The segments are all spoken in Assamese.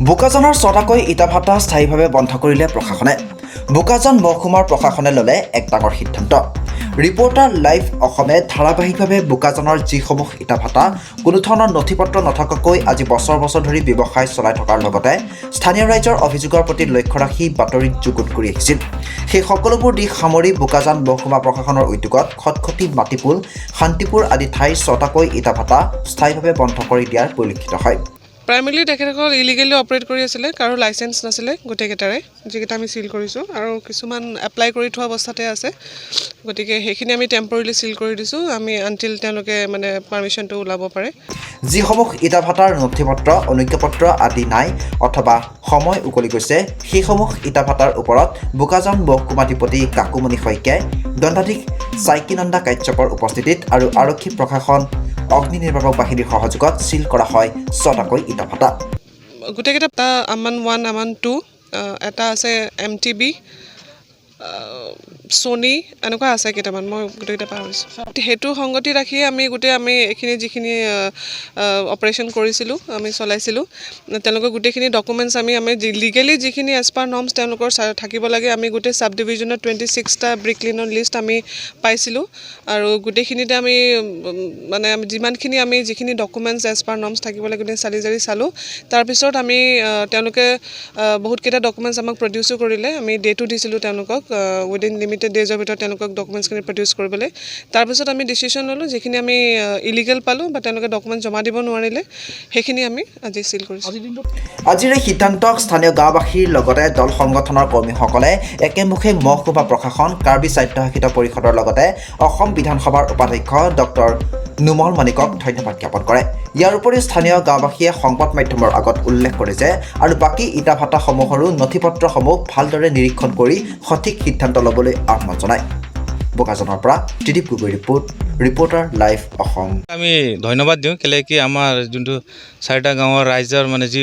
বোকাজানৰ ছটাকৈ ইটা ভাটা স্থায়ীভাৱে বন্ধ কৰিলে প্ৰশাসনে। বোকাজান মহকুমাৰ প্ৰশাসনে ল'লে এক ডাঙৰ সিদ্ধান্ত। ৰিপৰ্টাৰ লাইভ অসমে ধাৰাবাহিকভাৱে বোকাজানৰ যিসমূহ ইটা ভাটা কোনো ধৰণৰ নথিপত্ৰ নথকাকৈ আজি বছৰ বছৰ ধৰি ব্যৱসায় চলাই থকাৰ লগতে স্থানীয় ৰাইজৰ অভিযোগৰ প্ৰতি লক্ষ্য ৰাখি বাতৰিত যুগুত কৰি আহিছিল, সেই সকলোবোৰ দিশ সামৰি বোকাজান মহকুমা প্ৰশাসনৰ উদ্যোগত খটখটি, মাটিপুল, শান্তিপুৰ আদি ঠাইৰ ছটাকৈ ইটা ভাটা স্থায়ীভাৱে বন্ধ কৰি দিয়াৰ পৰিলক্ষিত হয়। প্ৰাইমেলি তেখেতসকল ইলিগেলি অপাৰেট কৰি আছিলে, কাৰো লাইচেঞ্চ নাছিলে গোটেইকেইটাৰে, যিকেইটা আমি চিল কৰিছোঁ, আৰু কিছুমান এপ্লাই কৰি থোৱা অৱস্থাতে আছে। গতিকে সেইখিনি আমি টেম্পৰেলি চিল কৰি দিছোঁ, আমি আনটিল তেওঁলোকে পাৰ্মিশ্যনটো ওলাব পাৰে। যিসমূহ ইটা ভাটাৰ নথিপত্ৰ, অনুজ্ঞাপত্ৰ আদি নাই অথবা সময় উকলি গৈছে, সেইসমূহ ইটা ভাটাৰ ওপৰত বোকাজান মহকুমাধিপতি কাকুমণি শইকীয়াই, দণ্ডাধীশ চাইকিনন্দা কাশ্যপৰ উপস্থিতিত আৰু আৰক্ষী প্ৰশাসন, অগ্নি নিৰ্বাপক বাহিনীৰ সহযোগত চিল কৰা হয় ছটাকৈ ইটা ভাটা। গোটেইকেইটা আমান 1, আমান 2, এটা আছে MTB, ছনী, এনেকুৱা আছে কেইটামান, মই গোটেইকেইটা পাহৰিছোঁ। সেইটো সংগতি ৰাখি আমি এইখিনি যিখিনি অপাৰেশ্যন কৰিছিলোঁ, আমি চলাইছিলোঁ, তেওঁলোকৰ গোটেইখিনি ডকুমেণ্টছ আমি লিগেলি যিখিনি এজ পাৰ নৰ্মছ তেওঁলোকৰ থাকিব লাগে, আমি গোটেই চাব ডিভিজনৰ 26টা ব্ৰিকলিনৰ লিষ্ট আমি পাইছিলোঁ, আৰু গোটেইখিনিতে আমি যিখিনি ডকুমেণ্টছ এজ পাৰ নৰ্মছ থাকিব লাগে গোটেই চালি জাৰি চালোঁ। তাৰপিছত আমি তেওঁলোকে বহুতকেইটা ডকুমেণ্টছ আমাক প্ৰডিউচো কৰিলে, আমি ডেটো দিছিলোঁ তেওঁলোকক উইদিন লিমিটেড ডেজৰ ভিতৰত তেওঁলোকক ডকুমেণ্টছখিনি প্ৰডিউচ কৰিবলৈ। তাৰপিছত আমি ডিচিশ্যন ল'লোঁ, যিখিনি আমি ইলিগেল পালোঁ বা তেওঁলোকে ডকুমেণ্টছ জমা দিব নোৱাৰিলে, সেইখিনি আমি আজি চিল কৰিছোঁ। আজিৰ এই সিদ্ধান্তক স্থানীয় গাঁওবাসীৰ লগতে দল সংগঠনৰ কৰ্মীসকলে একেমুখে মহকুমা প্ৰশাসন, কাৰ্বি স্বায়ত্তশাসিত পৰিষদৰ লগতে অসম বিধানসভাৰ উপাধ্যক্ষ ডক্টৰ নুমল মানিকক ধন্যবাদ জ্ঞাপন কৰে। ইয়াৰ উপৰিও স্থানীয় গাঁওবাসীয়ে সংবাদ মাধ্যমৰ আগত উল্লেখ কৰে যে আৰু বাকী ইটা ভাটাসমূহৰো নথিপত্ৰসমূহ ভালদৰে নিৰীক্ষণ কৰি সঠিক সিদ্ধান্ত ল'বলৈ আহ্বান জনায়। বোকাজানৰ পৰা ত্ৰিদীপ গগৈ ৰিপৰ্টাৰ লাইভ অসম। আমি ধন্যবাদ দিওঁ, কেলৈ কি আমাৰ যোনটো 4টা গাঁৱৰ ৰাইজৰ যি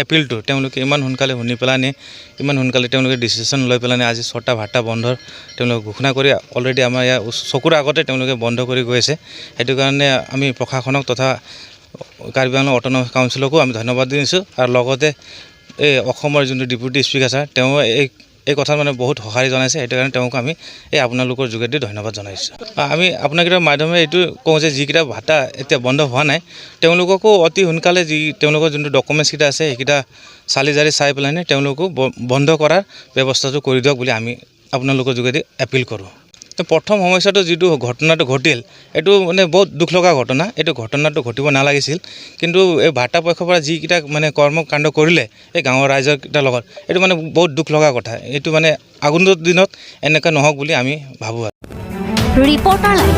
এপিলটো তেওঁলোকে ইমান সোনকালে শুনি পেলানি, ইমান সোনকালে তেওঁলোকে ডিচিশ্যন লৈ পেলানি আজি 6টা ভাটা বন্ধৰ তেওঁলোকে ঘোষণা কৰি অলৰেডি আমাৰ ইয়াৰ চকুৰ আগতে তেওঁলোকে বন্ধ কৰি গৈ আছে। সেইটো কাৰণে আমি প্ৰশাসনক তথা কাৰ্বি আংলং অট'নমাছ কাউন্সিলকো আমি ধন্যবাদ দিছোঁ, আৰু লগতে এই অসমৰ যোনটো ডেপুটি স্পীকাৰ ছাৰ, তেওঁ এই কথাত বহুত সঁহাৰি জনাইছে। সেইটো কাৰণে তেওঁক আমি আপোনালোকৰ যোগেদি ধন্যবাদ জনাইছোঁ। আমি আপোনালোকৰ মাধ্যমেৰে এইটো কওঁ যে যিকেইটা ভাটা এতিয়া বন্ধ হোৱা নাই, তেওঁলোককো অতি সোনকালে তেওঁলোকৰ যোনটো ডকুমেণ্টছকেইটা আছে সেইকেইটা চালি জাৰি চাই পেলাই তেওঁলোকো বন্ধ কৰাৰ ব্যৱস্থাটো কৰি দিয়ক বুলি আমি আপোনালোকৰ যোগেদি এপিল কৰোঁ। প্ৰথম সমস্যাটো যিটো ঘটনাটো ঘটিল, এইটো বহুত দুখ লগা ঘটনা। এইটো ঘটনাটো ঘটিব নালাগিছিল, কিন্তু এই ভাটা পক্ষৰ পৰা যিকেইটা কৰ্মকাণ্ড কৰিলে এই গাঁৱৰ ৰাইজৰ কেইটাৰ লগত, এইটো বহুত দুখ লগা কথা। এইটো আগন্তুক দিনত এনেকুৱা নহওক বুলি আমি ভাবোঁ। Reporter live.